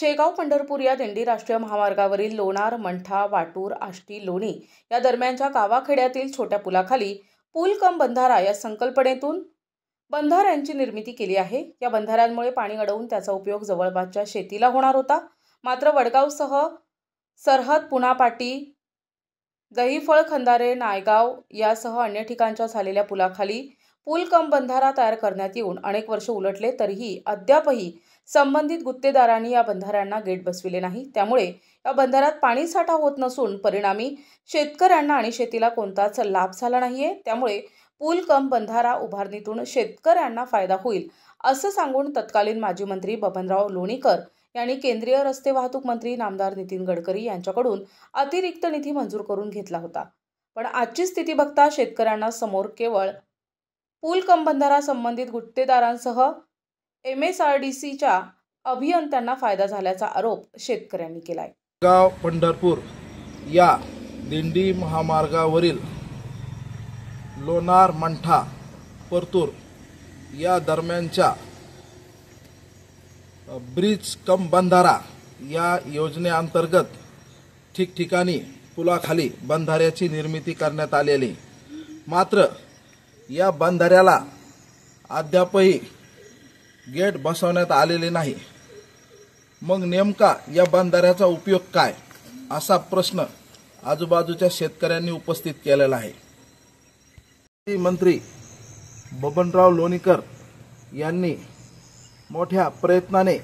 शेगाव पंढरपूर या दिंडी राष्ट्रीय महामार्गावरील लोणार मंठा वाटूर आष्टी लोणी या दरम्यानच्या गावाखेड्यातील छोट्या पुलाखाली पूल कम बंधारा या संकल्पनेतून बंधाऱ्यांची निर्मिती केली आहे। या बंधाऱ्यांमुळे पाणी अडवून त्याचा उपयोग जवळपासच्या शेतीला होणार होता। मात्र वडगावसह सरहद पुणापाटी दहीफळ खंदारे नायगाव यासह अन्य ठिकाणच्या झालेल्या पुलाखाली पूल कम बंधारा तयार करण्यात येऊन अनेक वर्ष उलटले तरीही अद्यापही संबंधित गुत्तेदारांनी या बंधाऱ्यांना गेट बसविले नाही। त्यामुळे या बंधाऱ्यात पाणी साठा होत नसून परिणामी शेतकऱ्यांना आणि शेतीला कोणताच लाभ झाला नाहीये। त्यामुळे पूल कम बंधारा उभारणीतून शेतकऱ्यांना फायदा होईल असं सांगून तत्कालीन माजी मंत्री बबनराव लोणीकर यांनी केंद्रीय रस्ते वाहतूक मंत्री नामदार नितीन गडकरी यांच्याकडून अतिरिक्त निधी मंजूर करून घेतला होता। पण आजची स्थिती बघता शेतकऱ्यांना समोर केवळ पूल कम बंधारा संबंधित गुत्तेदारांसह MSRDCच्या अभियंत्यांना फायदा झाल्याचा आरोप शेतकऱ्यांनी केलाय। शेगाव पंढरपूर या दिंडी महामार्गावरील लोणार मंठा परतूर या दरम्यानच्या ब्रिज कम बंधारा या योजनेअंतर्गत ठिकठिकाणी पुलाखाली बंधाऱ्याची निर्मिती करण्यात आलेली, मात्र या बंधाऱ्याला अद्यापही गेट बसवण्यात आलेले नाही। मग नेमका या बंधाऱ्याचा उपयोग काय असा प्रश्न आजूबाजूच्या शेतकऱ्यांनी उपस्थित केलेला आहे। मंत्री बबनराव लोणीकर यांनी मोठ्या प्रयत्नाने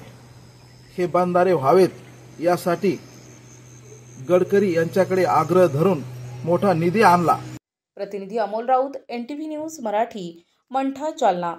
हे बंधारे व्हावेत यासाठी गडकरी यांच्याकडे आग्रह धरून मोठा निधी आणला। प्रतिनिधी अमोल राऊत, NTV न्यूज मराठी, मंठा, जालना।